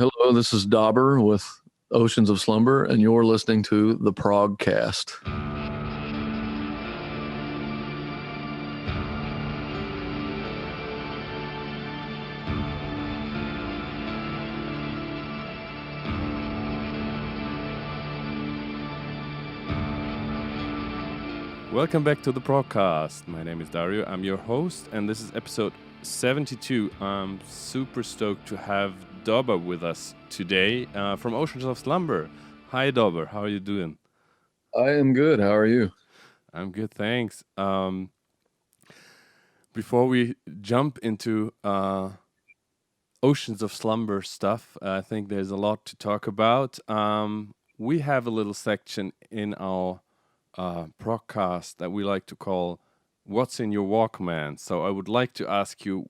Hello, this is Dobber with Oceans of Slumber, and you're listening to the Progcast. Welcome back to the Progcast. My name is Dario. I'm your host, and this is episode 72. I'm super stoked to have Dobber with us today from Oceans of Slumber. Hi, Dobber. How are you doing? I am good. How are you? I'm good, thanks. Before we jump into Oceans of Slumber stuff, I think there's a lot to talk about. We have a little section in our Progcast that we like to call What's in Your Walkman. So I would like to ask you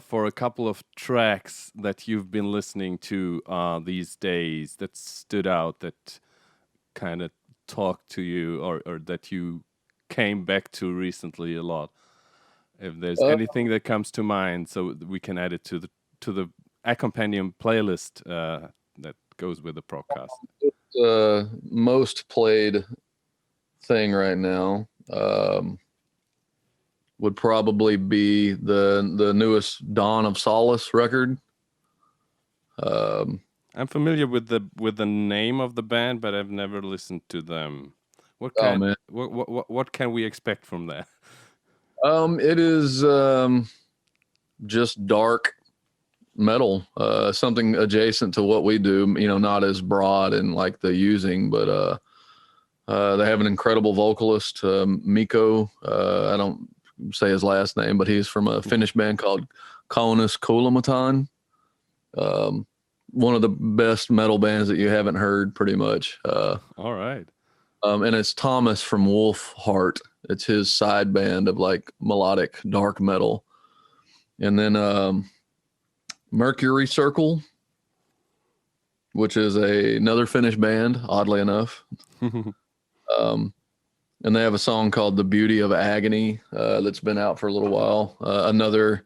for a couple of tracks that you've been listening to these days that stood out, that kind of talked to you or that you came back to recently a lot. If there's anything that comes to mind, so we can add it to the accompanium playlist that goes with the Progcast. Most played thing right now would probably be the newest Dawn of Solace record. I'm familiar with the name of the band, but I've never listened to them. What can we expect from that? It is just dark metal, something adjacent to what we do. You know, not as broad and like the using, but they have an incredible vocalist, Mikko. I don't say his last name, but he's from a Finnish band called Kaunis Kuulumaton. One of the best metal bands that you haven't heard, pretty much. All right. And it's Thomas from Wolf Heart. It's his side band of like melodic dark metal. And then Mercury Circle, which is another Finnish band, oddly enough. And they have a song called The Beauty of Agony that's been out for a little while. Another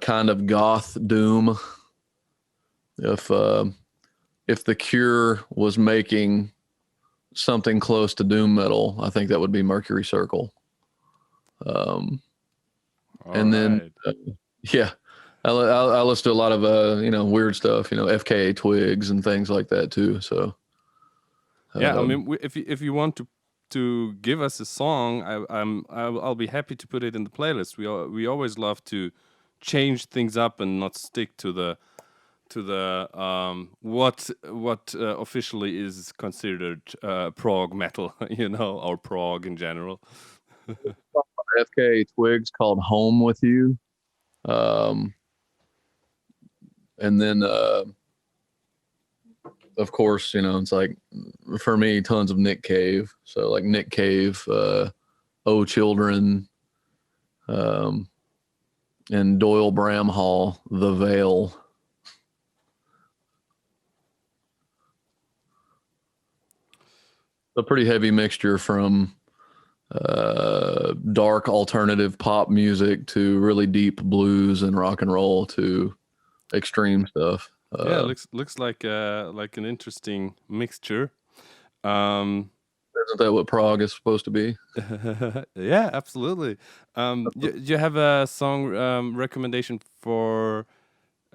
kind of goth doom. If The Cure was making something close to doom metal, I think that would be Mercury Circle. And then, yeah, I listen to a lot of weird stuff, FKA Twigs and things like that too. So yeah, I mean, if you want to give us a song, I'll be happy to put it in the playlist. We always love to change things up and not stick to the what officially is considered prog metal, or prog in general. FKA Twigs called Home With You. And then of course, it's like, for me, tons of Nick Cave. So like Nick Cave, Oh Children, and Doyle Bramhall, The Veil. A pretty heavy mixture from dark alternative pop music to really deep blues and rock and roll to extreme stuff. Yeah, looks like an interesting mixture. Isn't that what prog is supposed to be? Yeah, absolutely. You have a song recommendation for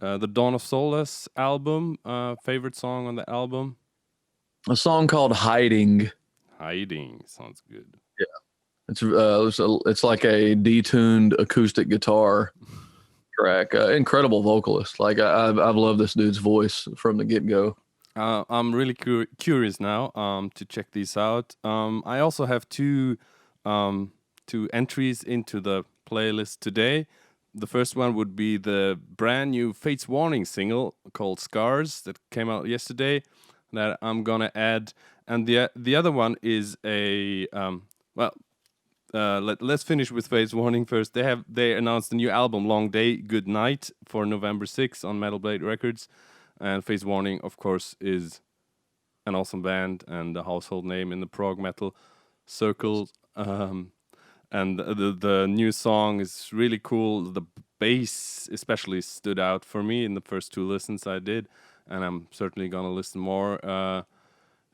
the Dawn of Solace album? Favorite song on the album? A song called Hiding. Hiding sounds good. Yeah, it's like a detuned acoustic guitar track. Incredible vocalist. Like I've loved this dude's voice from the get-go. I'm really curious now to check these out. I also have two entries into the playlist today. The first one would be the brand new Fates Warning single called Scars that came out yesterday that I'm gonna add, and the other one is let's finish with Fates Warning first. They announced the new album Long Day Good Night for November 6th on Metal Blade Records, and Fates Warning, of course, is an awesome band and a household name in the prog metal circle. And the new song is really cool. The bass especially stood out for me in the first 2 listens I did, and I'm certainly gonna listen more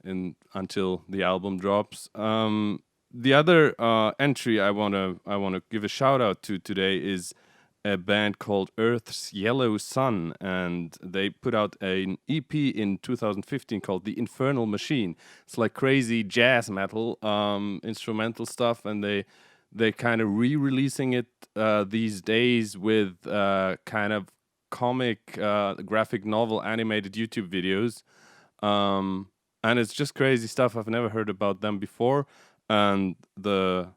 until the album drops. The other entry I wanna give a shout out to today is a band called Earth's Yellow Sun, and they put out an EP in 2015 called The Infernal Machine. It's like crazy jazz metal, instrumental stuff, and they kind of re-releasing it these days with kind of comic, graphic novel, animated YouTube videos. And it's just crazy stuff. I've never heard about them before, and the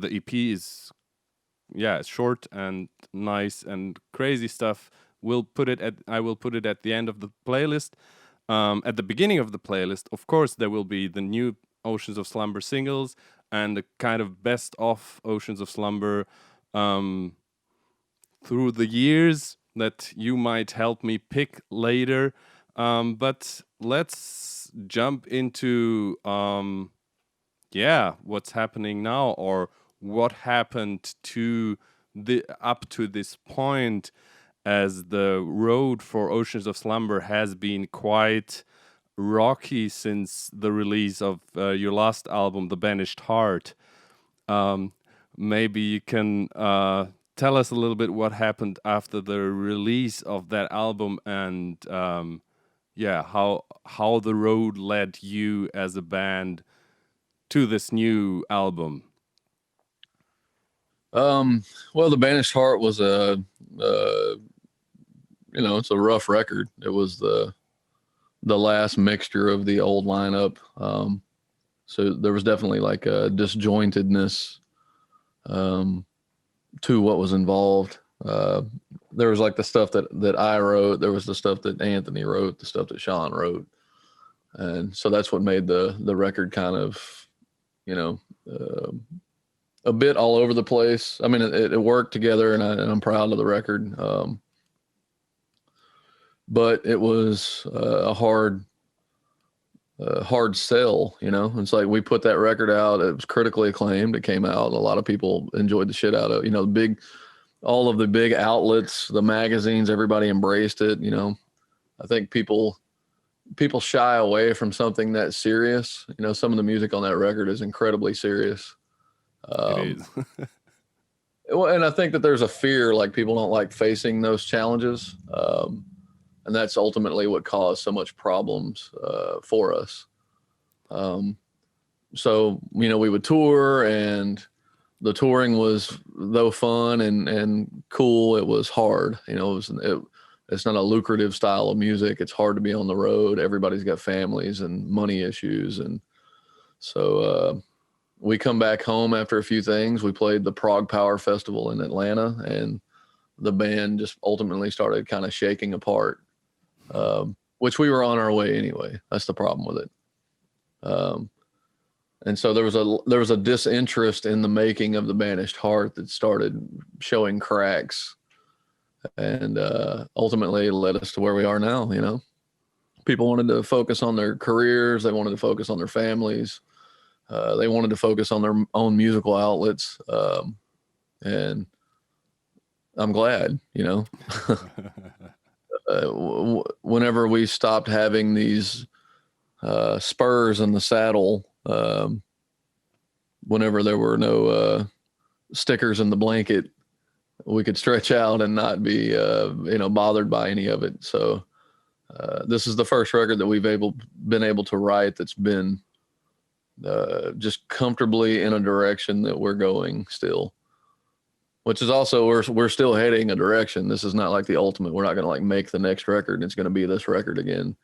EP is it's short and nice and crazy stuff. I will put it at the end of the playlist. At the beginning of the playlist, of course, there will be the new Oceans of Slumber singles and the kind of best of Oceans of Slumber through the years that you might help me pick later. But let's jump into what's happening now, or what happened to up to this point, as the road for Oceans of Slumber has been quite rocky since the release of your last album, The Banished Heart. Maybe you can tell us a little bit what happened after the release of that album, and how the road led you as a band to this new album. Well, The Banished Heart was it's a rough record. It was the last mixture of the old lineup. So there was definitely like a disjointedness to what was involved. There was like the stuff that I wrote, there was the stuff that Anthony wrote, the stuff that Sean wrote. And so that's what made the record kind of, a bit all over the place. I mean, it worked together, and I'm proud of the record. But it was a hard sell, It's like we put that record out. It was critically acclaimed. It came out. A lot of people enjoyed the shit out of it. All of the big outlets, the magazines, everybody embraced it. I think people shy away from something that serious. Some of the music on that record is incredibly serious. It is. Well, and I think that there's a fear, like people don't like facing those challenges. And that's ultimately what caused so much problems for us. So, we would tour, and the touring was, though fun and cool, it was hard. It's not a lucrative style of music. It's hard to be on the road. Everybody's got families and money issues. And so we come back home after a few things. We played the Prog Power Festival in Atlanta, and the band just ultimately started kind of shaking apart. Which we were on our way anyway. That's the problem with it. And so there was a disinterest in the making of The Banished Heart that started showing cracks, and ultimately led us to where we are now. People wanted to focus on their careers. They wanted to focus on their families. They wanted to focus on their own musical outlets. And I'm glad, whenever we stopped having these spurs in the saddle, whenever there were no stickers in the blanket, we could stretch out and not be bothered by any of it. So this is the first record that we've been able to write that's been just comfortably in a direction that we're going still. Which is also, we're still heading a direction. This is not like the ultimate. We're not going to like make the next record and it's going to be this record again.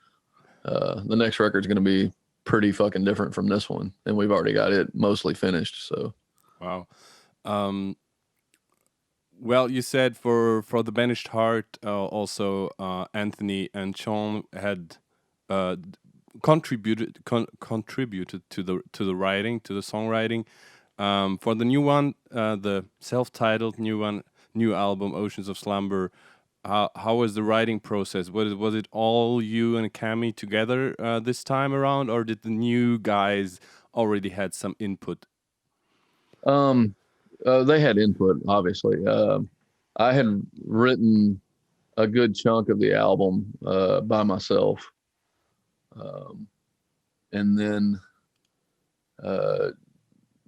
The next record is going to be pretty fucking different from this one, and we've already got it mostly finished. So, wow. Well, you said for The Banished Heart, also Anthony and Sean had contributed to the writing, to the songwriting. For the new one, the self-titled new album, Oceans of Slumber, how was the writing process? Was it all you and Cami together this time around, or did the new guys already had some input? They had input, obviously. I had written a good chunk of the album by myself, and then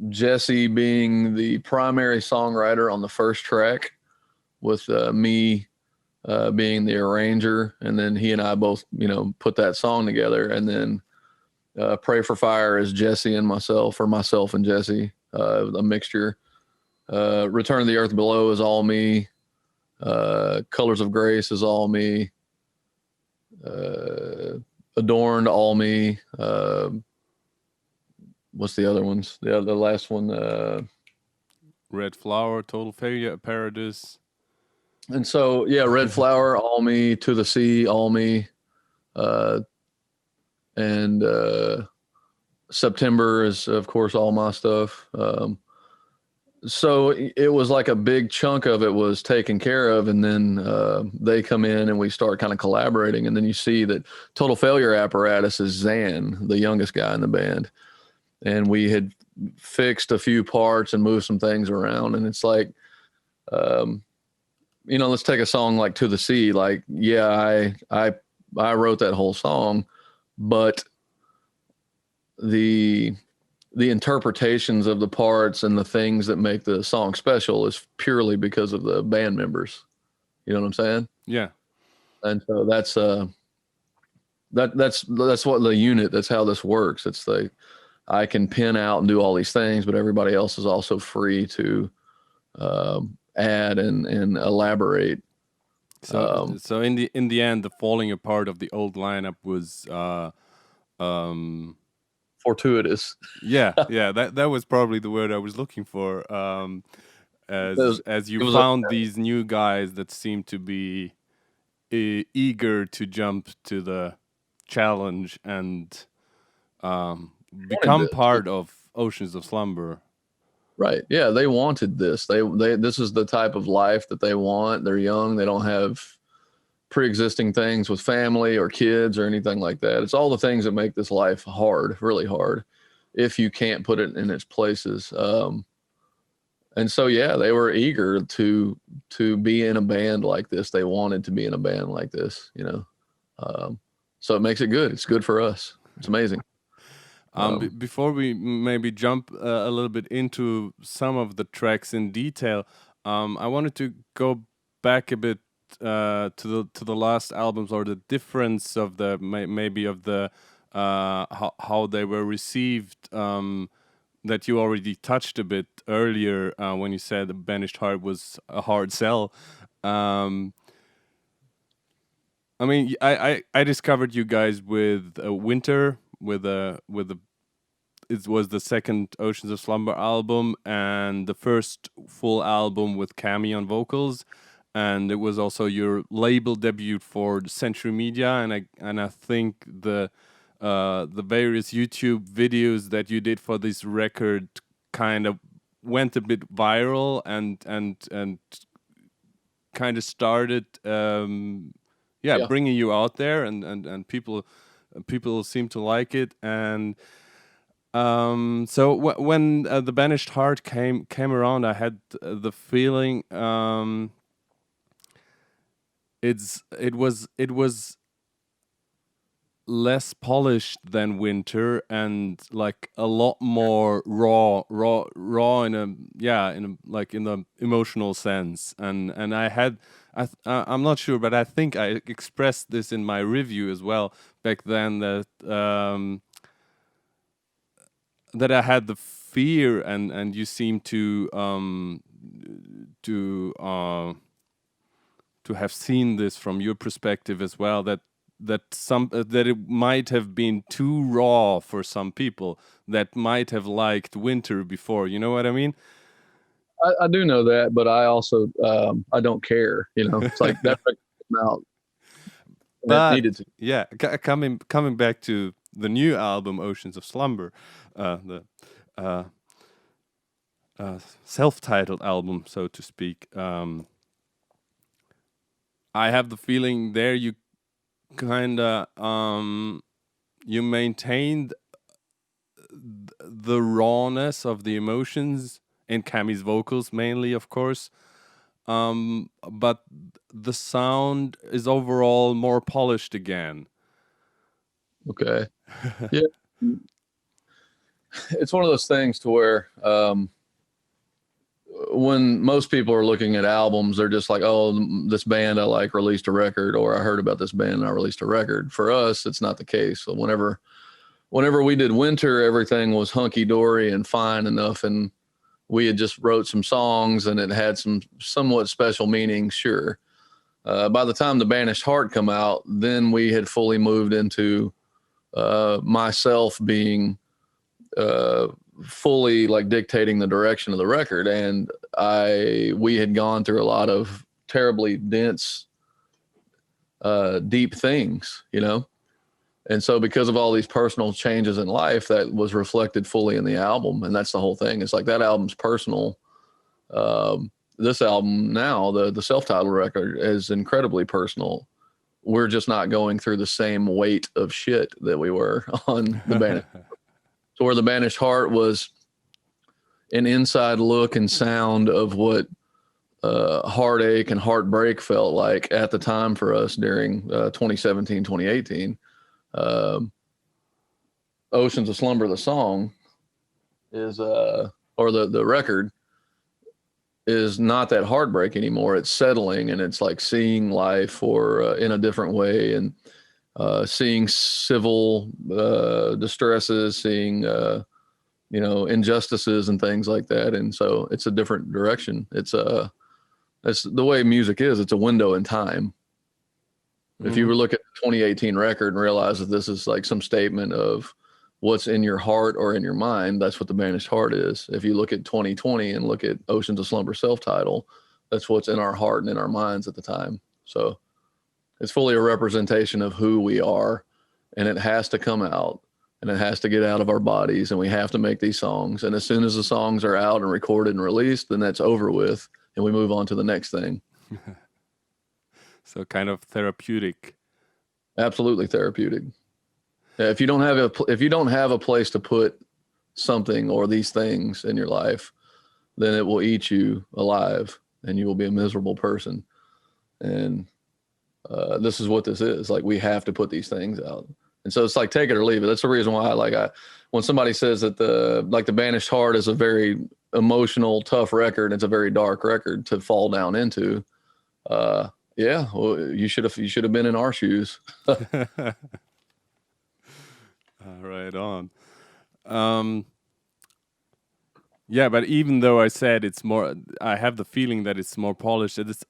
Jesse being the primary songwriter on the first track, with me being the arranger, and then he and I both, put that song together, and then Pray for Fire is Jesse and myself, or myself and Jesse, a mixture. Return of the Earth Below is all me. Colors of Grace is all me. Adorned, all me. What's the other ones? The last one. Red Flower, Total Failure, Paradise. And so, yeah, Red Flower, all me. To the Sea, all me. And September is, of course, all my stuff. So it was like a big chunk of it was taken care of, and then they come in and we start kind of collaborating, and then you see that Total Failure Apparatus is Zan, the youngest guy in the band, and we had fixed a few parts and moved some things around, and it's like, let's take a song like To the Sea. Like, yeah, I wrote that whole song, but the interpretations of the parts and the things that make the song special is purely because of the band members. You know what I'm saying? Yeah. And so that's what the unit, that's how this works. It's like, I can pin out and do all these things, but everybody else is also free to add and elaborate. So in the end, the falling apart of the old lineup was fortuitous. Yeah, that was probably the word I was looking for. As you found these new guys that seemed to be eager to jump to the challenge and become part of Oceans of Slumber. Right. Yeah, they wanted this. They this is the type of life that they want. They're young. They don't have pre-existing things with family or kids or anything like that. It's all the things that make this life hard, really hard, if you can't put it in its places. And so, yeah, they were eager to be in a band like this. They wanted to be in a band like this, so it makes it good. It's good for us. It's amazing. Before we maybe jump a little bit into some of the tracks in detail, I wanted to go back a bit to the last albums, or the difference of the maybe of the how they were received. That you already touched a bit earlier when you said the Banished Heart was a hard sell. I mean, I discovered you guys with Winter, with it was the second Oceans of Slumber album and the first full album with Cami on vocals, and it was also your label debut for Century Media, and I think the various YouTube videos that you did for this record kind of went a bit viral and kind of started bringing you out there, and people seem to like it. And so when the Banished Heart came around, I had the feeling it was less polished than Winter, and like a lot more raw in the emotional sense. And I'm not sure, but I think I expressed this in my review as well back then, that that I had the fear, and you seem to have seen this from your perspective as well, that it might have been too raw for some people that might have liked Winter before. You know what I mean? I do know that, but I also I don't care. It's like that came out. But needed to. Yeah, coming back to the new album, Oceans of Slumber, the self-titled album, so to speak. I have the feeling there you kind of you maintained the rawness of the emotions in Cami's vocals mainly, of course, but the sound is overall more polished again. Okay. Yeah. It's one of those things to where when most people are looking at albums, they're just like, oh, this band I like released a record, or I heard about this band and I released a record. For us, it's not the case. So whenever we did Winter, everything was hunky dory and fine enough, and we had just wrote some songs and it had some somewhat special meanings. Sure. By the time the Banished Heart come out, then we had fully moved into myself being fully like dictating the direction of the record, and we had gone through a lot of terribly dense, deep things, you know. And so because of all these personal changes in life, that was reflected fully in the album, and that's the whole thing. It's like that album's personal. This album now, the self-titled record, is incredibly personal. We're just not going through the same weight of shit that we were on the Banished. So where the Banished Heart was an inside look and sound of what heartache and heartbreak felt like at the time for us during 2017, 2018. Oceans of Slumber, the song, is or the record is not that heartbreak anymore. It's settling, and it's like seeing life or in a different way, and seeing civil distresses, seeing injustices and things like that. And so it's a different direction. It's the way music is. It's a window in time. If you were look at the 2018 record and realize that this is like some statement of what's in your heart or in your mind, that's what the Banished Heart is. If you look at 2020 and look at Oceans of Slumber self-title, that's what's in our heart and in our minds at the time. So it's fully a representation of who we are, and it has to come out, and it has to get out of our bodies, and we have to make these songs. And as soon as the songs are out and recorded and released, then that's over with, and we move on to the next thing. So kind of therapeutic. Absolutely therapeutic. If you don't have a place to put something or these things in your life, then it will eat you alive, and you will be a miserable person. And this is what this is. Like, we have to put these things out. And so it's like, take it or leave it. That's the reason why when somebody says that the Banished Heart is a very emotional, tough record, it's a very dark record to fall down into. Yeah, well, you should have been in our shoes. Right on. Yeah, but even though I said it's more, I have the feeling that it's more polished. It's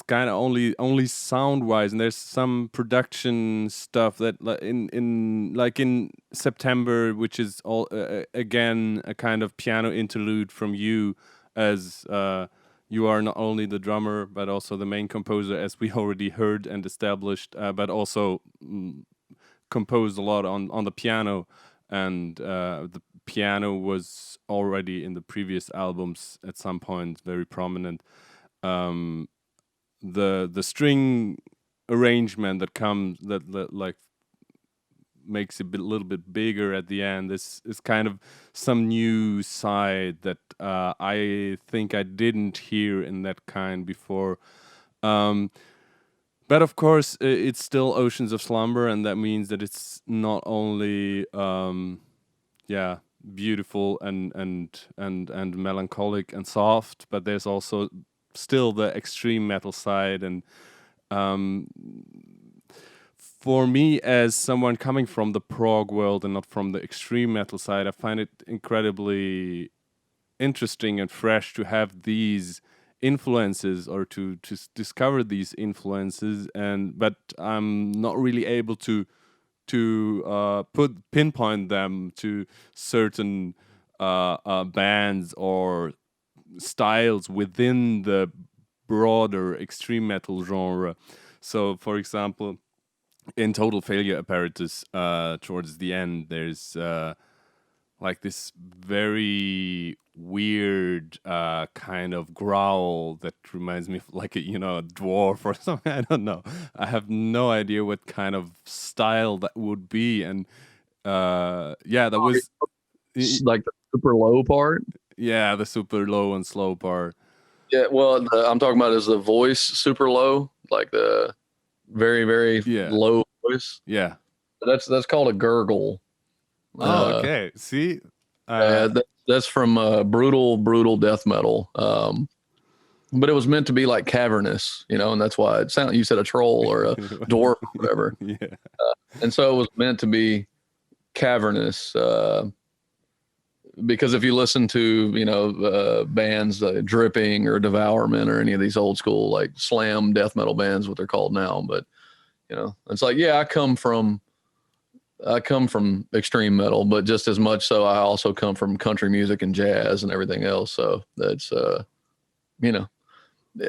kind of only sound wise, and there's some production stuff that in September, which is all again a kind of piano interlude from you, as you are not only the drummer but also the main composer, as we already heard and established, but also composed a lot on the piano, and the piano was already in the previous albums at some point very prominent. The string arrangement that comes that like makes it a little bit bigger at the end. This is kind of some new side that I think I didn't hear in that kind before. But of course, it's still Oceans of Slumber, and that means that it's not only beautiful and melancholic and soft, but there's also still the extreme metal side. And for me, as someone coming from the prog world and not from the extreme metal side, I find it incredibly interesting and fresh to have these influences, or to discover these influences, but I'm not really able to pinpoint them to certain bands or styles within the broader extreme metal genre. So, for example, in Total Failure Apparatus, towards the end, there's like this very weird kind of growl that reminds me of like a dwarf or something. I don't know. I have no idea what kind of style that would be. And that was like the super low part. Yeah, the super low and slow part. Yeah, well, I'm talking about is the voice super low, like the very, very Yeah. low voice. Yeah. That's called a gurgle. Oh, okay. See, That's from brutal death metal. But it was meant to be like cavernous, and that's why it sounded. You said a troll or a dwarf or whatever, yeah. and so it was meant to be cavernous. Because if you listen to bands like Dripping or Devourment or any of these old school like slam death metal bands, what they're called now, but it's like, yeah, I come from extreme metal, but just as much so I also come from country music and jazz and everything else. So that's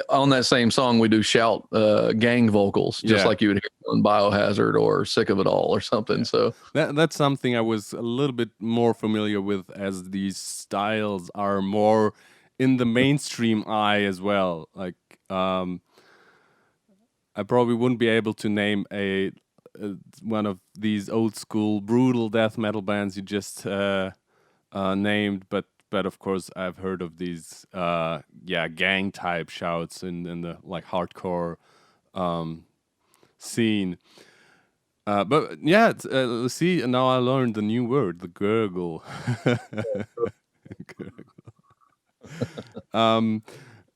on that same song we do shout gang vocals, just like you would hear on Biohazard or Sick of It All or something. Yeah. So that's something I was a little bit more familiar with, as these styles are more in the mainstream eye as well. Like I probably wouldn't be able to name one of these old school brutal death metal bands you just named, but of course I've heard of these gang type shouts in the like hardcore scene. But yeah, see, now I learned the new word, the gurgle.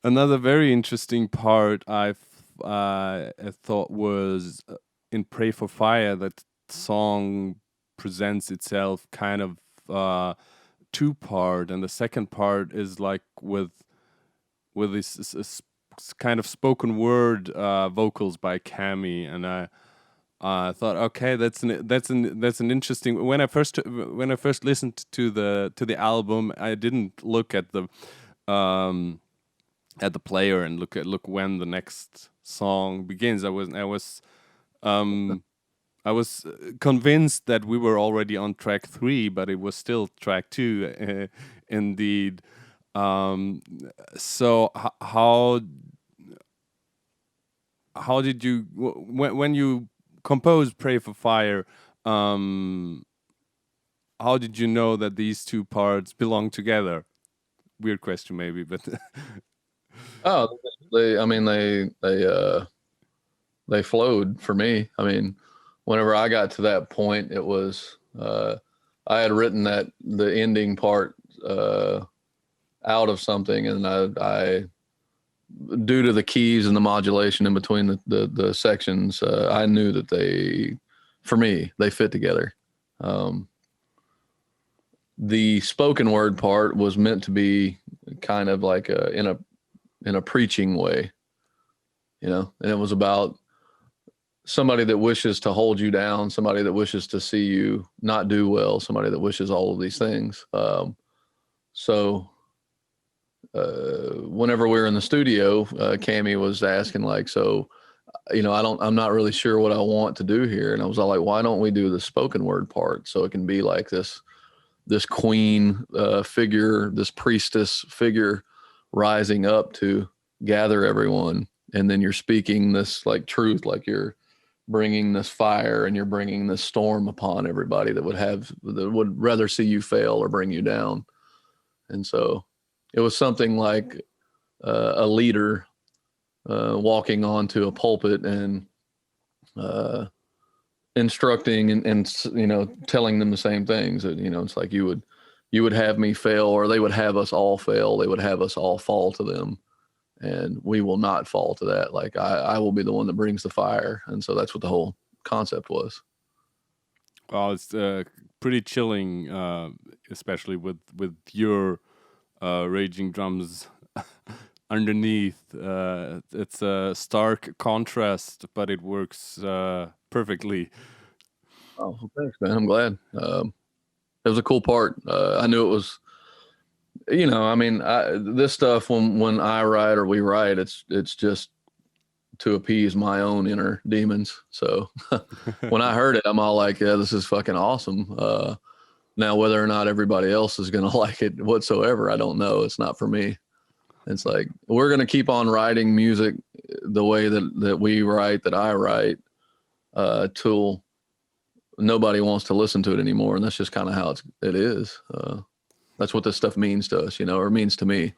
Another very interesting part I thought was in "Pray for Fire." That song presents itself kind of two-part, and the second part is like with this kind of spoken word vocals by Cami, and I thought, okay, that's an interesting. When I first listened to the album, I didn't look at the player and look when the next song begins. I was convinced that we were already on track 3, but it was still track 2, indeed. So how did you when you composed "Pray for Fire"? How did you know that these two parts belong together? Weird question, maybe, but they flowed for me. I mean, whenever I got to that point, it was I had written the ending part out of something, and I due to the keys and the modulation in between the sections, I knew that they fit together. The spoken word part was meant to be kind of like in a preaching way, and it was about somebody that wishes to hold you down, somebody that wishes to see you not do well, somebody that wishes all of these things. Whenever we were in the studio, Cami was asking like, so, I'm not really sure what I want to do here. And I was all like, why don't we do the spoken word part? So it can be like this queen figure, this priestess figure rising up to gather everyone. And then you're speaking this like truth, like you're bringing this fire and you're bringing this storm upon everybody that would rather see you fail or bring you down. And so it was something like a leader walking onto a pulpit and instructing and telling them the same things. That it's like you would have me fail, or they would have us all fail. They would have us all fall to them, and we will not fall to that. Like I will be the one that brings the fire, and so that's what the whole concept was. Well, it's pretty chilling, especially with your raging drums underneath. It's a stark contrast, but it works perfectly. Oh, well, thanks, man. I'm glad. It was a cool part. I knew it was, this stuff when I write or we write, it's just to appease my own inner demons. So when I heard it, I'm all like, yeah, this is fucking awesome. Now, whether or not everybody else is going to like it whatsoever, I don't know. It's not for me. It's like, we're going to keep on writing music the way that we write, that I write, till nobody wants to listen to it anymore. And that's just kind of how it is. That's what this stuff means to us, or means to me.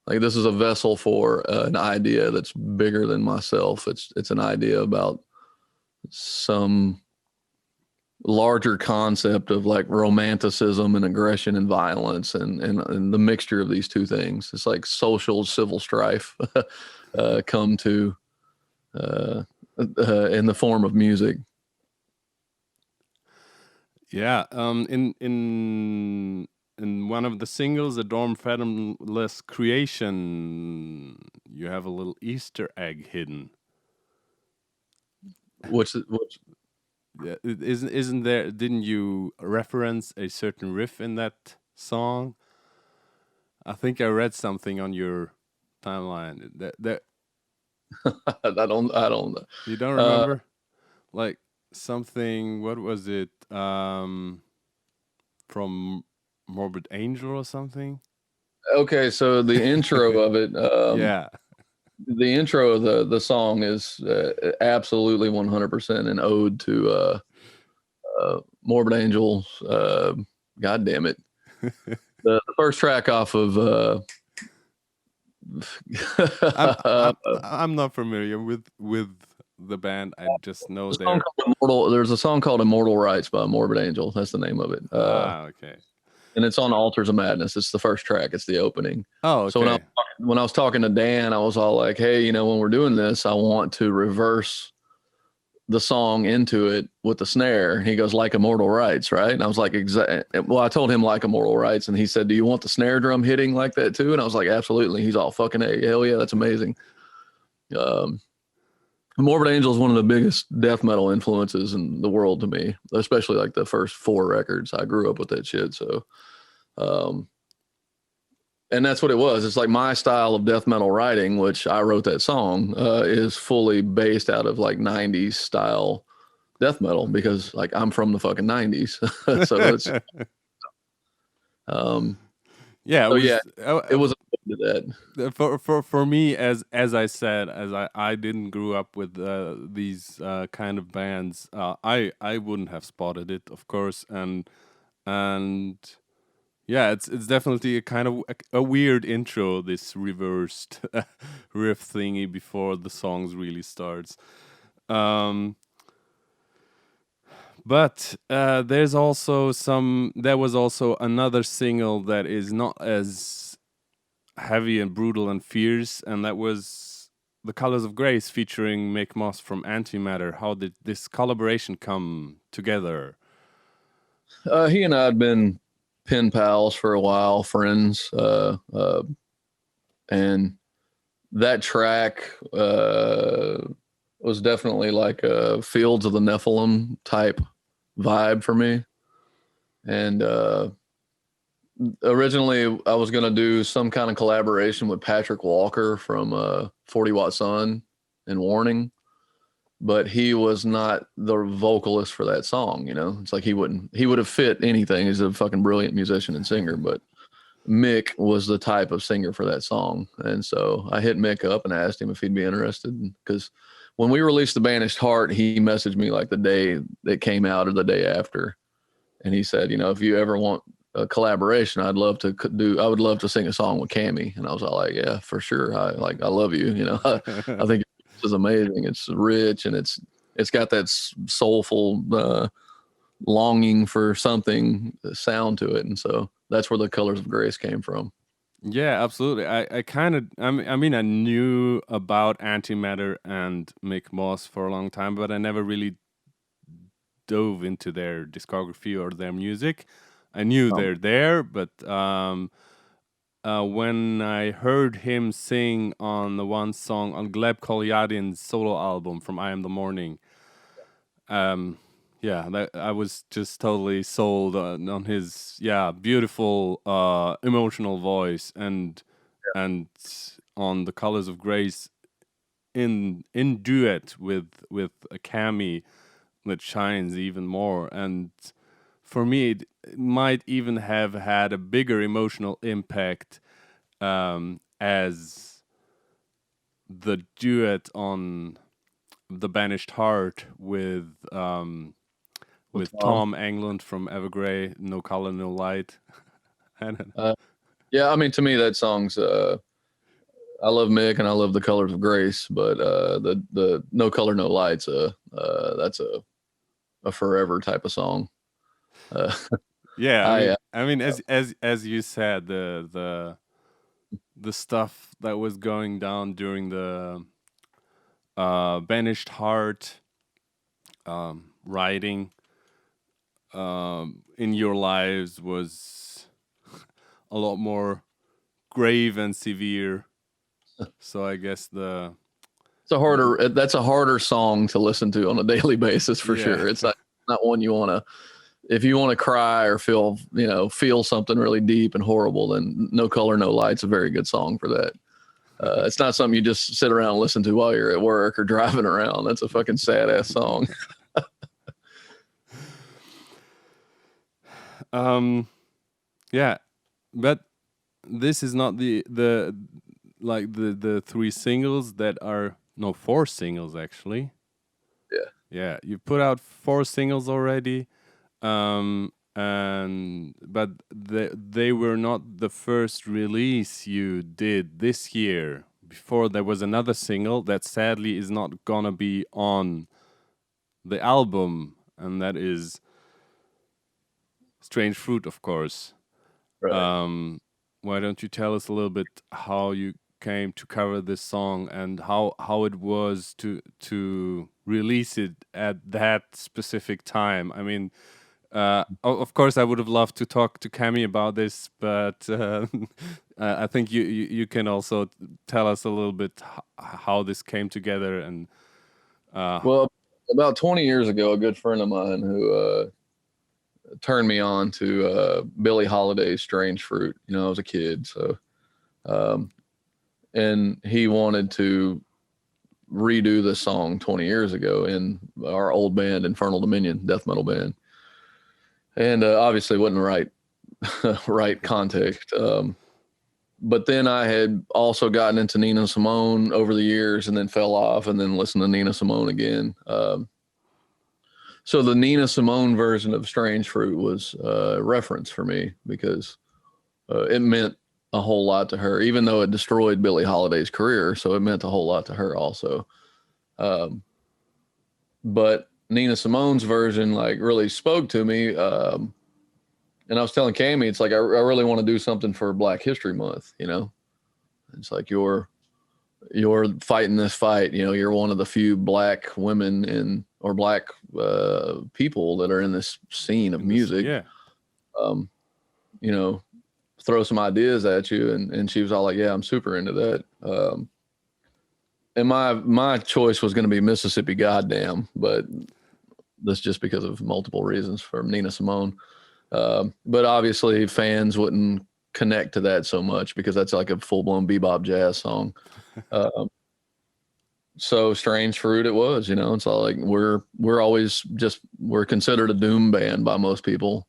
Like this is a vessel for an idea that's bigger than myself. It's an idea about some larger concept of like romanticism and aggression and violence and the mixture of these two things. It's like social civil strife come to in the form of music. Yeah, in one of the singles, "A Dorm Fathomless Creation," you have a little Easter egg hidden. Which Yeah, isn't there? Didn't you reference a certain riff in that song? I think I read something on your timeline. That I don't you don't remember, like something. What was it? From Morbid Angel or something. Okay, so the intro of it, Yeah. the intro of the song is absolutely 100% an ode to Morbid Angel. God damn it! The first track off of. I'm not familiar with the band. I just know there's a song called Immortal Rights by Morbid Angel. That's the name of it. okay. And it's on Altars of Madness. It's the first track. It's the opening. Oh, okay. So when I was talking to Dan, I was all like, hey, when we're doing this, I want to reverse the song into it with the snare. And he goes, like Immortal Rights, right? And I was like, well, I told him like Immortal Rights, and he said, do you want the snare drum hitting like that too? And I was like, absolutely. He's all fucking A, hell yeah, that's amazing. Morbid Angel is one of the biggest death metal influences in the world to me, especially like the first 4 records. I grew up with that shit. So, and that's what it was. It's like my style of death metal writing, which I wrote that song, is fully based out of like 90s style death metal because like I'm from the fucking 90s. So it's, yeah, so it was that. For me, as I said, as I didn't grow up with these kind of bands, I wouldn't have spotted it, of course, and yeah, it's definitely a kind of a weird intro, this reversed riff thingy before the songs really starts. But there was also another single that is not as heavy and brutal and fierce, and that was "The Colors of Grace" featuring Mick Moss from Antimatter. How did this collaboration come together? He and I had been pen pals for a while, friends, and that track was definitely like a Fields of the Nephilim type vibe for me. And originally I was going to do some kind of collaboration with Patrick Walker from 40 Watt Sun and Warning, but he was not the vocalist for that song. It's like he would have fit anything. He's a fucking brilliant musician and singer, but Mick was the type of singer for that song. And so I hit Mick up and asked him if he'd be interested, because when we released the Banished Heart, he messaged me like the day it came out or the day after. And he said, if you ever want a collaboration, I would love to sing a song with Cammy. And I was all like, yeah, for sure. I love you. I think this is amazing. It's rich and it's got that soulful, longing for something sound to it. And so that's where the Colors of Grace came from. Yeah, absolutely. I mean, I knew about Antimatter and Mick Moss for a long time, but I never really dove into their discography or their music. I knew they're there, but when I heard him sing on the one song on Gleb Kolyadin's solo album from I Am the Morning, I was just totally sold on his beautiful emotional voice and on the Colors of Grace in duet with a Cammy that shines even more. And for me, it might even have had a bigger emotional impact as the duet on the Banished Heart with Tom Englund from Evergrey, No Color, No Light. Yeah, I mean, to me, that song's I love Mick and I love the Colors of Grace, but the No Color No Lights, that's a forever type of song. Yeah, I I mean, as you said, the stuff that was going down during the Banished Heart writing in your lives was a lot more grave and severe. So I guess that's a harder song to listen to on a daily basis for sure. It's not one you want to. If you want to cry or feel something really deep and horrible, then No Color No Light's a very good song for that. It's not something you just sit around and listen to while you're at work or driving around. That's a fucking sad ass song. Yeah, but this is not the three singles that are no 4 singles actually. Yeah, you put out 4 singles already, but they were not the first release you did this year. Before there was another single that sadly is not gonna be on the album, and that is Strange Fruit, of course. Right. Why don't you tell us a little bit how you came to cover this song and how it was to release it at that specific time? I mean, of course, I would have loved to talk to Cami about this, but I think you can also tell us a little bit how this came together. And Well, about 20 years ago, a good friend of mine who turned me on to Billie Holiday's Strange Fruit. You know, I was a kid, so and he wanted to redo the song 20 years ago in our old band, Infernal Dominion, death metal band, and obviously wasn't the right context. But then I had also gotten into Nina Simone over the years, and then fell off, and then listened to Nina Simone again. So the Nina Simone version of Strange Fruit was a reference for me because it meant a whole lot to her, even though it destroyed Billie Holiday's career. So it meant a whole lot to her also. But Nina Simone's version like really spoke to me. And I was telling Cami, it's like I really want to do something for Black History Month. You know, it's like you're fighting this fight. You know, you're one of the few Black women or Black people that are in this scene of music. Yeah. You know, throw some ideas at you, and she was all like, "Yeah, I'm super into that." And my choice was going to be Mississippi Goddamn, but that's just because of multiple reasons from Nina Simone. But obviously, fans wouldn't connect to that so much because that's like a full blown bebop jazz song. So Strange Fruit it was, you know. It's all like we're considered a doom band by most people,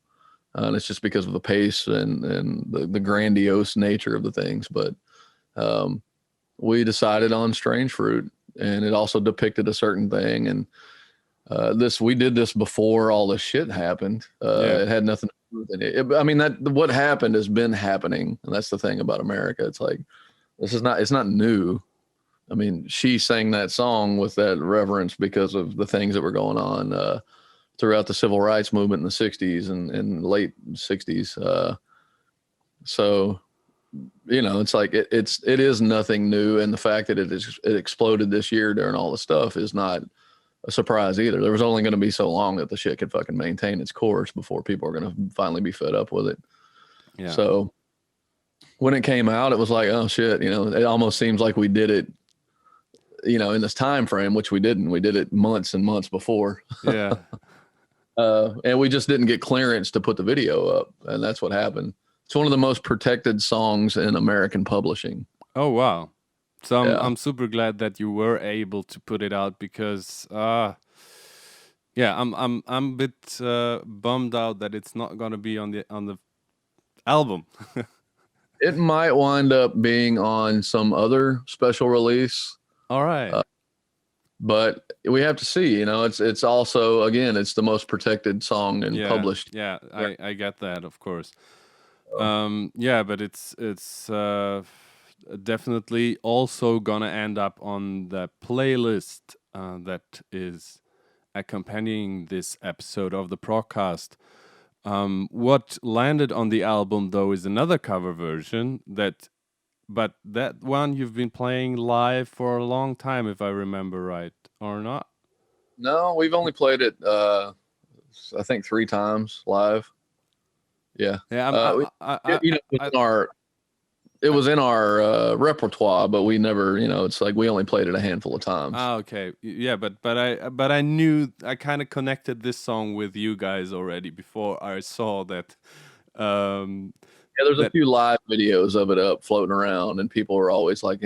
and it's just because of the pace and the grandiose nature of the things. But we decided on Strange Fruit, and it also depicted a certain thing. And we did this before all this shit happened. It had nothing to do with it. I mean, that what happened has been happening, and that's the thing about America. It's like it's not new. I mean, she sang that song with that reverence because of the things that were going on throughout the civil rights movement in the 60s and late 60s. So, you know, it's like it is nothing new. And the fact that it exploded this year during all the stuff is not a surprise either. There was only going to be so long that the shit could fucking maintain its course before people are going to finally be fed up with it. Yeah. So when it came out, it was like, oh shit, you know, it almost seems like we did it, you know, in this time frame, which we didn't. We did it months and months before. Yeah. And we just didn't get clearance to put the video up, and that's what happened. It's one of the most protected songs in American publishing. Oh wow! So I'm super glad that you were able to put it out because I'm a bit bummed out that it's not gonna be on the album. It might wind up being on some other special release. All right. But we have to see, you know, it's also, again, it's the most protected song and published. Yeah, I get that, of course. But it's definitely also gonna end up on the playlist that is accompanying this episode of the Progcast. What landed on the album, though, is another cover version but that one you've been playing live for a long time, if I remember right, or not? No, we've only played it, I think 3 times live. Yeah. Yeah, It was in our repertoire, but we never, it's like we only played it a handful of times. Okay, yeah, but I knew I kind of connected this song with you guys already before I saw that. There's a few live videos of it up floating around, and people were always like,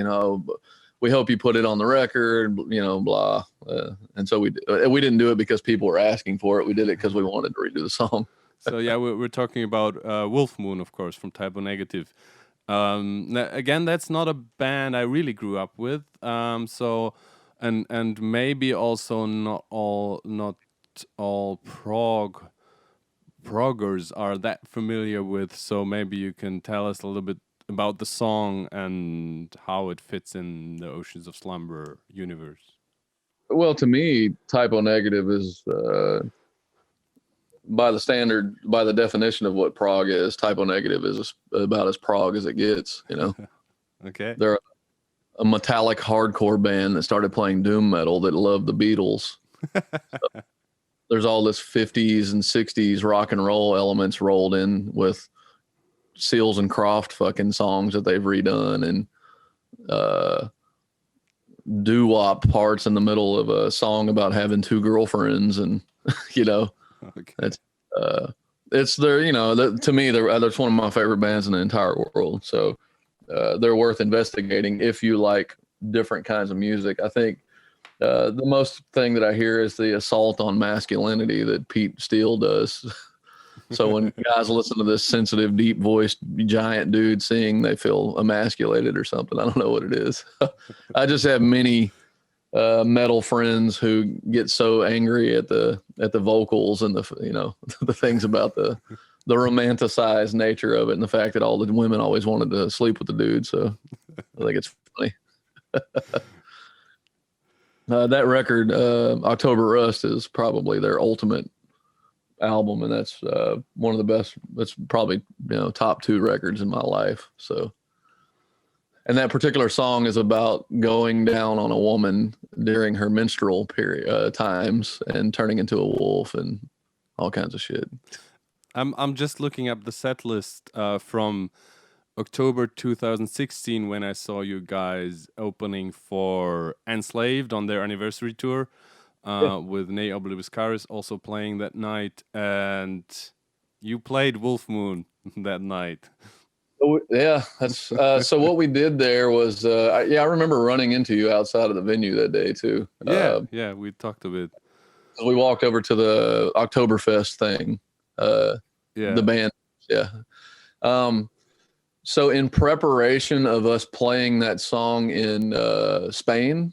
we hope you put it on the record, blah. And so we didn't do it because people were asking for it. We did it because we wanted to redo the song. So yeah, we're talking about Wolf Moon, of course, from Typo Negative. Again, that's not a band I really grew up with. So and maybe also not all proggers are that familiar with. So maybe you can tell us a little bit about the song and how it fits in the Oceans of Slumber universe. Well, to me, Typo Negative is by the definition of what prog is, Typo Negative is about as prog as it gets, Okay. They're a metallic hardcore band that started playing doom metal that loved the Beatles. So there's all this 50s and 60s rock and roll elements rolled in with Seals and Croft fucking songs that they've redone, and doo-wop parts in the middle of a song about having 2 girlfriends, and okay. It's their, to me, that's one of my favorite bands in the entire world. So they're worth investigating if you like different kinds of music. I think the most thing that I hear is the assault on masculinity that Pete Steele does. So when guys listen to this sensitive, deep-voiced giant dude sing, they feel emasculated or something. I don't know what it is. I just have many metal friends who get so angry at the vocals and the things about the romanticized nature of it, and the fact that all the women always wanted to sleep with the dude. So I think it's funny. That record, October Rust, is probably their ultimate album, and that's one of the best. That's probably top 2 records in my life. So, and that particular song is about going down on a woman during her menstrual period times and turning into a wolf and all kinds of shit. I'm just looking up the set list from October 2016 when I saw you guys opening for Enslaved on their anniversary tour, with Ne Oblibus Caris also playing that night, and you played Wolf Moon that night. Yeah, that's so what we did there was I remember running into you outside of the venue that day too. Yeah, we talked a bit. We walked over to the Oktoberfest thing. The band, yeah. So in preparation of us playing that song in Spain,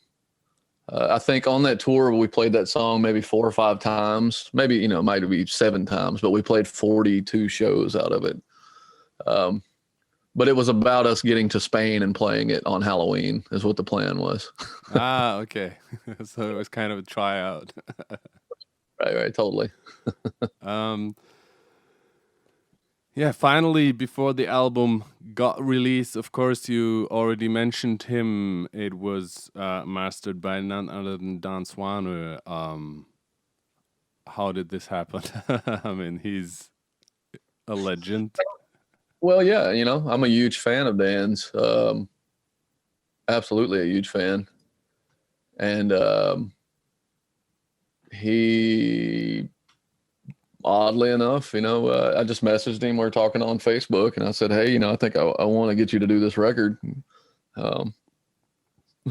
I think on that tour we played that song maybe 4 or 5 times, maybe it might be 7 times, but we played 42 shows out of it. But it was about us getting to Spain and playing it on Halloween is what the plan was. Okay. So it was kind of a tryout. Right, totally. Yeah, finally, before the album got released, of course, you already mentioned him. It was mastered by none other than Dan Swanö. How did this happen? I mean, he's a legend. Well, yeah, I'm a huge fan of Dan's. Absolutely a huge fan. And he, oddly enough, I just messaged him. We were talking on Facebook, and I said, hey, I think I want to get you to do this record. But,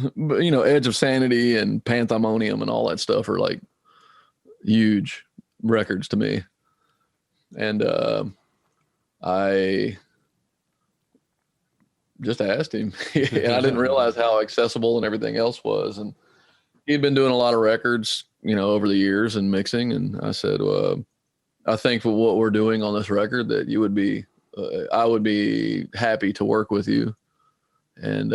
Edge of Sanity and Panthymonium and all that stuff are like huge records to me. And I just asked him. And I didn't realize how accessible and everything else was. And he'd been doing a lot of records, over the years and mixing. And I said, I think for what we're doing on this record that you would be, I would be happy to work with you. And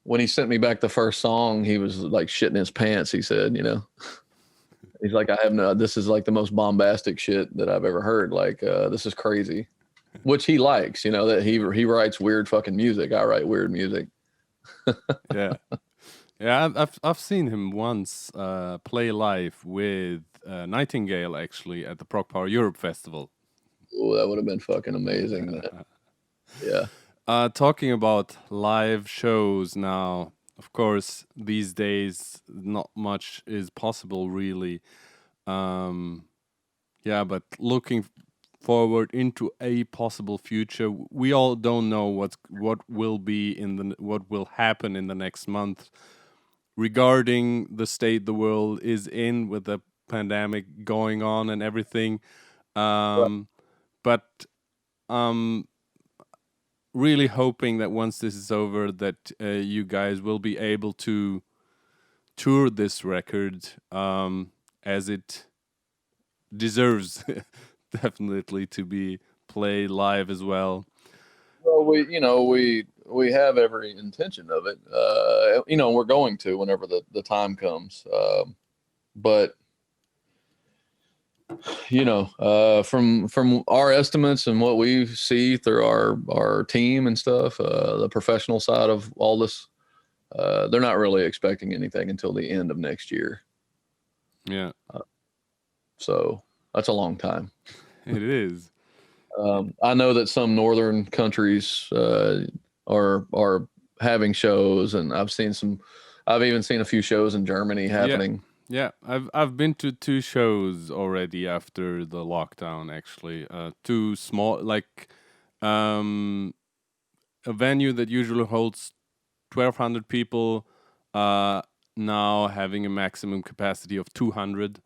when he sent me back the first song, he was like shitting his pants. He said, he's like, this is like the most bombastic shit that I've ever heard. Like, this is crazy, which he likes, that he writes weird fucking music. I write weird music. Yeah. Yeah, I've seen him once play live with Nightingale actually at the Prog Power Europe Festival. Oh, that would have been fucking amazing. Yeah. Talking about live shows now, of course, these days not much is possible really. Yeah, but looking forward into a possible future, we all don't know what will happen in the next month regarding the state the world is in with the pandemic going on and everything. But really hoping that once this is over, that you guys will be able to tour this record as it deserves definitely to be played live as well. Well, we have every intention of it. We're going to whenever the time comes. But from our estimates and what we see through our team and stuff, the professional side of all this, they're not really expecting anything until the end of next year. Yeah. So that's a long time. It is. I know that some northern countries are having shows, and I've even seen a few shows in Germany happening. Yeah, I've been to 2 shows already after the lockdown. Actually, 2 small, like a venue that usually holds 1,200 people, now having a maximum capacity of 200,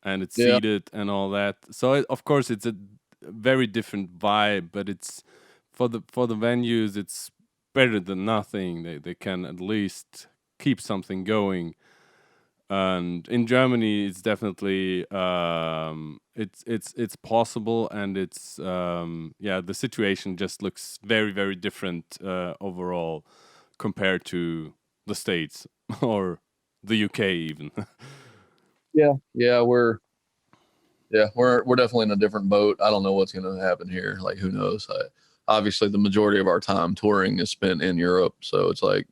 and it's seated and all that. So of course it's a very different vibe, but it's for the venues it's better than nothing. They can at least keep something going. And in Germany, it's definitely it's possible, and it's the situation just looks very, very different overall compared to the States or the UK even. We're definitely in a different boat. I don't know what's going to happen here. Like, who knows? Obviously, the majority of our time touring is spent in Europe, so it's like,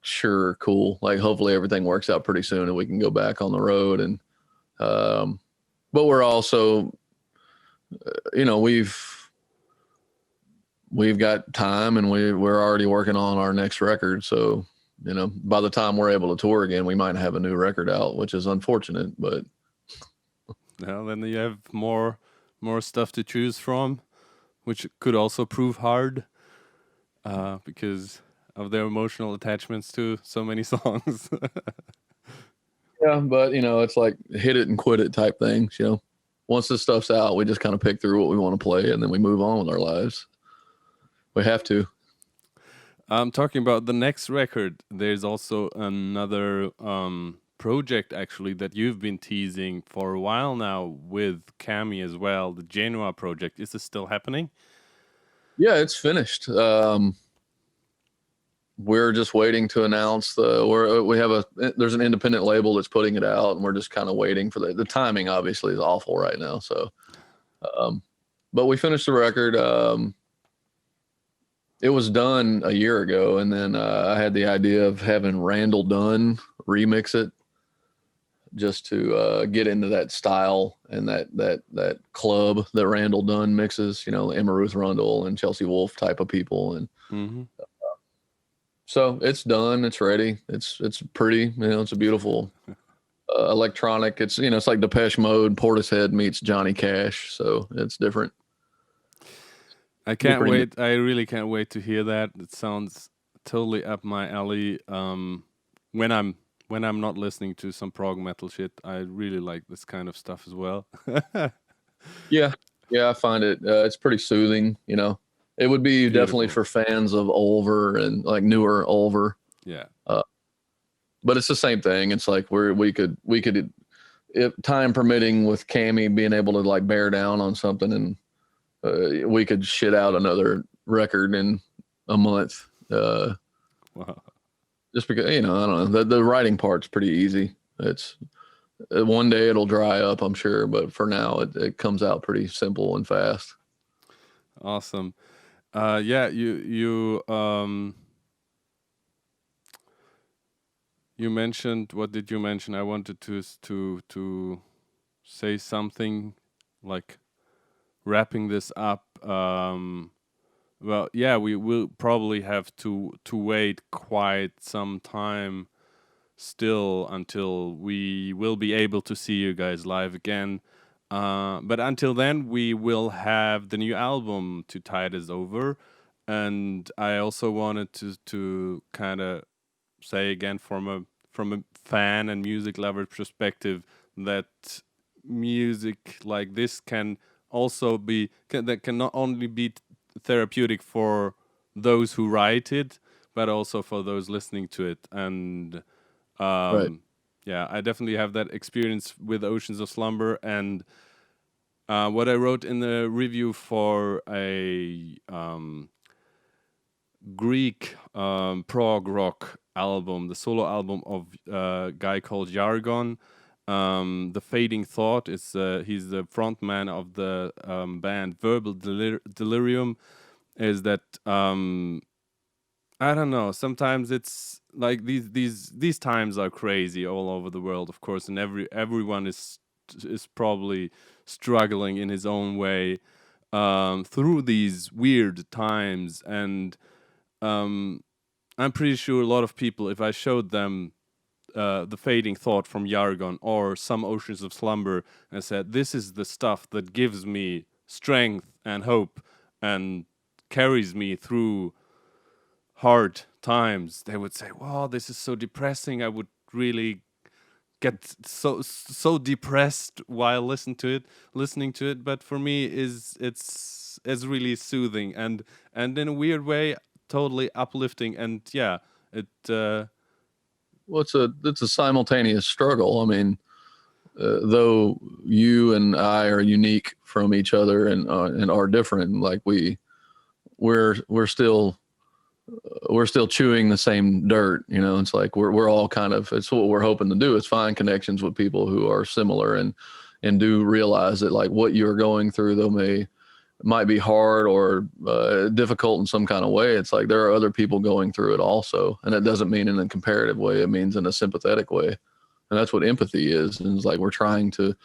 sure, cool. Like, hopefully everything works out pretty soon and we can go back on the road. And but we're also, we've got time, and we're already working on our next record. So, by the time we're able to tour again, we might have a new record out, which is unfortunate, but. Well, then you have more stuff to choose from, which could also prove hard because of their emotional attachments to so many songs. Yeah, but it's like hit it and quit it type things. Once this stuff's out, we just kind of pick through what we want to play, and then we move on with our lives. We have to. Talking about the next record, there's also another project actually that you've been teasing for a while now with Cami as well. The Genoa project. Is this still happening? Yeah, it's finished. We're just waiting to announce there's an independent label that's putting it out, and we're just kind of waiting for the timing. Obviously is awful right now. So, but we finished the record. It was done a year ago, and then I had the idea of having Randall Dunn remix it, just to get into that style and that club that Randall Dunn mixes. Emma Ruth Rundle and Chelsea Wolfe type of people, and so it's done. It's ready. It's pretty. It's a beautiful electronic. It's it's like Depeche Mode, Portishead meets Johnny Cash. So it's different. I can't wait. I really can't wait to hear that. It sounds totally up my alley. When I'm not listening to some prog metal shit, I really like this kind of stuff as well. Yeah, I find it. It's pretty soothing. It would be beautiful. Definitely for fans of Ulver and like newer Ulver. Yeah. But it's the same thing. It's like we could, if time permitting, with Cami being able to like bear down on something, and we could shit out another record in a month. Wow. Just because, I don't know, the writing part's pretty easy. It's one day it'll dry up, I'm sure, but for now it comes out pretty simple and fast. Awesome. Yeah, you mentioned, what did you mention? I wanted to say something like wrapping this up. Well, yeah, we will probably have to wait quite some time still until we will be able to see you guys live again. But until then, we will have the new album to tide us over. And I also wanted to kind of say again from a fan and music lover perspective that music like this can also be that can not only be therapeutic for those who write it, but also for those listening to it. And Right. yeah, I definitely have that experience with Oceans of Slumber. And what I wrote in the review for a Greek prog rock album, the solo album of a guy called Yargon. The Fading Thought is he's the front man of the band Verbal Delirium. Is that I don't know. Sometimes it's like these times are crazy all over the world, of course, and everyone is probably struggling in his own way through these weird times. And I'm pretty sure a lot of people, if I showed them the Fading Thought from Yargon or some Oceans of Slumber and said, this is the stuff that gives me strength and hope and carries me through hard times, they would say, wow, this is so depressing. I would really get so depressed while listening to it. But for me, it's really soothing and in a weird way totally uplifting. And yeah, it Well, it's a simultaneous struggle. I mean, though you and I are unique from each other and are different, like we're still chewing the same dirt. It's like we're all kind of, it's what we're hoping to do is find connections with people who are similar and do realize that like what you're going through, though might be hard or difficult in some kind of way. It's like there are other people going through it also, and it doesn't mean in a comparative way. It means in a sympathetic way, and that's what empathy is. And it's like we're trying to.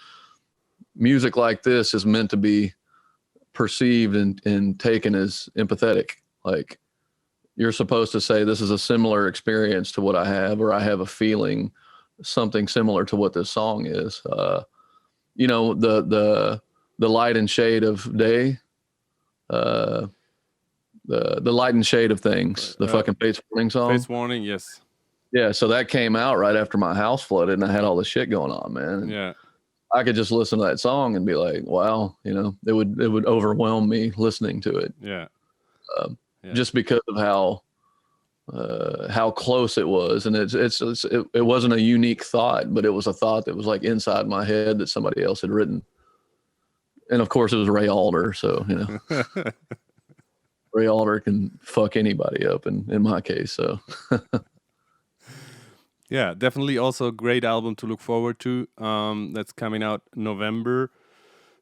Music like this is meant to be perceived and taken as empathetic. Like you're supposed to say, this is a similar experience to what I have, or I have a feeling something similar to what this song is. The light and shade of day. The light and shade of things, the fucking Fates Warning song. Fates Warning, yes. Yeah, so that came out right after my house flooded and I had all this shit going on, man. And yeah, I could just listen to that song and be like, wow, it would overwhelm me listening to it. Yeah. Just because of how close it was. And it wasn't a unique thought, but it was a thought that was like inside my head that somebody else had written. And of course it was Ray Alder. So, Ray Alder can fuck anybody up in my case. So yeah, definitely also a great album to look forward to. That's coming out November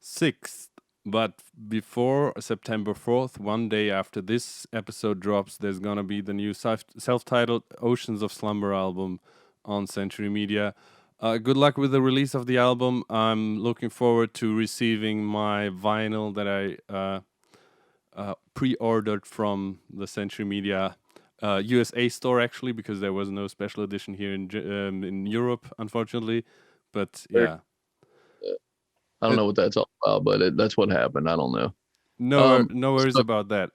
6th. But before September 4th, one day after this episode drops, there's going to be the new self-titled Oceans of Slumber album on Century Media. Good luck with the release of the album. I'm looking forward to receiving my vinyl that I pre-ordered from the Century Media USA store, actually, because there was no special edition here in Europe, unfortunately. But yeah. I don't know what that's all about, but that's what happened. I don't know. No worries about that.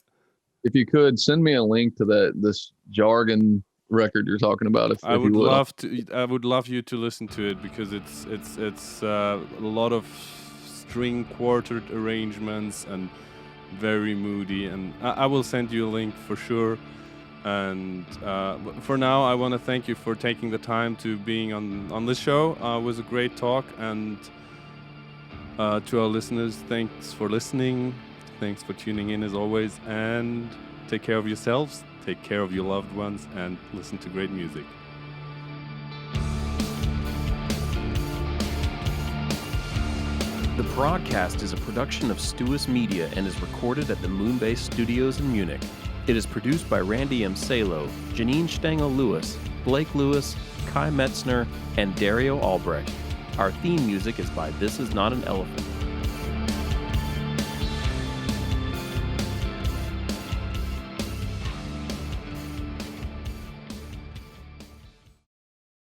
If you could send me a link to this jargon record you're talking about, I would love to. I would love you to listen to it because it's a lot of string quartet arrangements and very moody. And I will send you a link for sure. And for now, I want to thank you for taking the time to being on this show. It was a great talk, and to our listeners, thanks for listening. Thanks for tuning in as always, and Take care of yourselves, take care of your loved ones, and listen to great music. The Progcast is a production of Stuis Media and is recorded at the Moonbase Studios in Munich. It is produced by Randy M. Salo, Janine Stengel-Lewis, Blake Lewis, Kai Metzner, and Dario Albrecht. Our theme music is by This Is Not an Elephant.